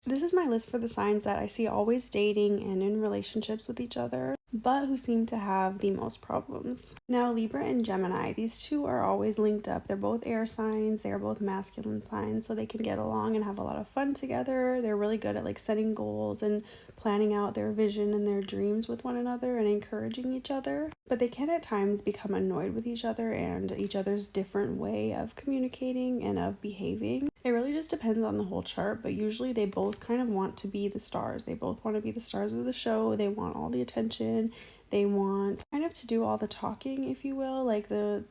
This is my list for the signs that I see always dating and in relationships with each other, but who seem to have the most problems. Now, Libra and Gemini, these two are always linked up. They're both air signs, they are both masculine signs, so they can get along and have a lot of fun together. They're really good at like setting goals and planning out their vision and their dreams with one another and encouraging each other. But they can at times become annoyed with each other and each other's different way of communicating and of behaving. It really just depends on the whole chart, but usually they both kind of want to be the stars. They both want to be the stars of the show. They want all the attention. They want kind of to do all the talking, if you will. Like the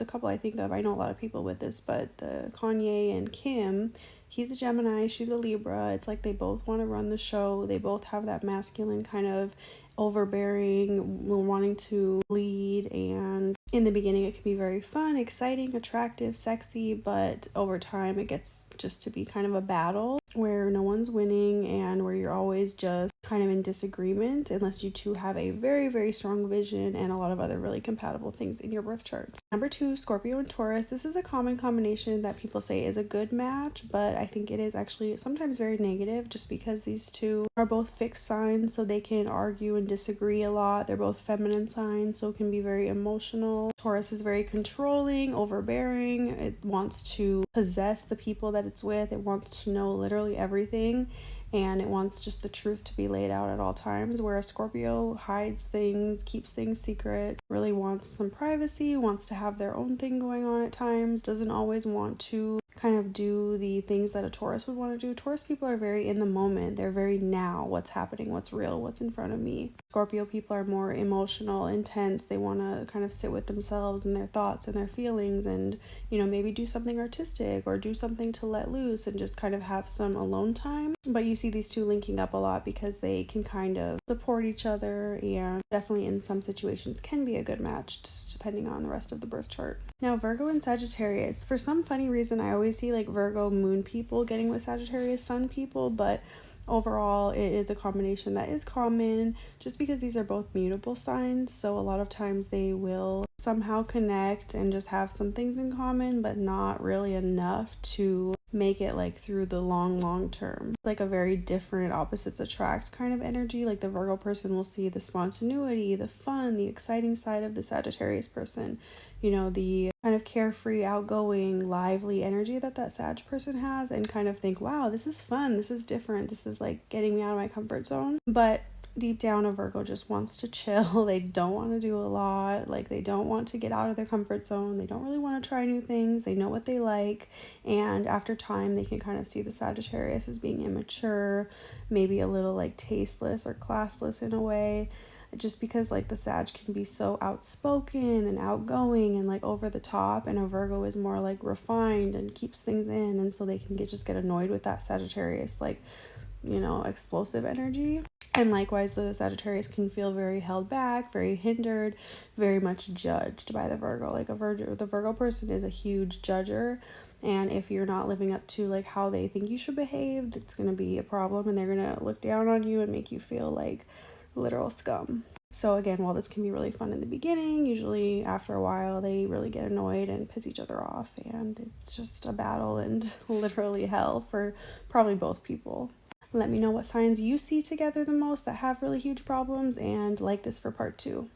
couple I think of, I know a lot of people with this, but the Kanye and Kim, he's a Gemini, she's a Libra. It's like they both want to run the show. They both have that masculine kind of overbearing, wanting to lead, and in the beginning it can be very fun, exciting, attractive, sexy, but over time it gets just to be kind of a battle where no one's winning and where you're always just kind of in disagreement unless you two have a very, very strong vision and a lot of other really compatible things in your birth charts. Number 2, Scorpio and Taurus. This is a common combination that people say is a good match, but I think it is actually sometimes very negative just because these two are both fixed signs, so they can argue and disagree a lot. They're both feminine signs, so it can be very emotional. Taurus is very controlling, overbearing. It wants to possess the people that it's with. It wants to know literally everything, and it wants just the truth to be laid out at all times, whereas Scorpio hides things, keeps things secret, really wants some privacy, wants to have their own thing going on at times, doesn't always want to kind of do the things that a Taurus would want to do. Taurus people are very in the moment. They're very now, what's happening, what's real, what's in front of me. Scorpio people are more emotional, intense. They want to kind of sit with themselves and their thoughts and their feelings and, maybe do something artistic or do something to let loose and just kind of have some alone time. But you see these two linking up a lot because they can kind of support each other and definitely in some situations can be a good match, just depending on the rest of the birth chart. Now, Virgo and Sagittarius. For some funny reason, I always see like Virgo moon people getting with Sagittarius sun people, but overall it is a combination that is common just because these are both mutable signs, so a lot of times they will somehow connect and just have some things in common, but not really enough to make it like through the long term. It's like a very different opposites attract kind of energy. Like the Virgo person will see the spontaneity, the fun, the exciting side of the Sagittarius person, the kind of carefree, outgoing, lively energy that Sag person has, and kind of think, wow, this is fun, this is different, this is like getting me out of my comfort zone. But deep down, a Virgo just wants to chill. They don't want to do a lot. Like they don't want to get out of their comfort zone. They don't really want to try new things. They know what they like. And after time, they can kind of see the Sagittarius as being immature, maybe a little like tasteless or classless in a way, just because like the Sag can be so outspoken and outgoing and like over the top, and a Virgo is more like refined and keeps things in, and so they can get annoyed with that Sagittarius like explosive energy. And likewise, the Sagittarius can feel very held back, very hindered, very much judged by the Virgo. Like the Virgo person is a huge judger, and if you're not living up to like how they think you should behave, that's going to be a problem, and they're going to look down on you and make you feel like literal scum. So again, while this can be really fun in the beginning, usually after a while they really get annoyed and piss each other off, and it's just a battle and literally hell for probably both people. Let me know what signs you see together the most that have really huge problems, and like this for part 2.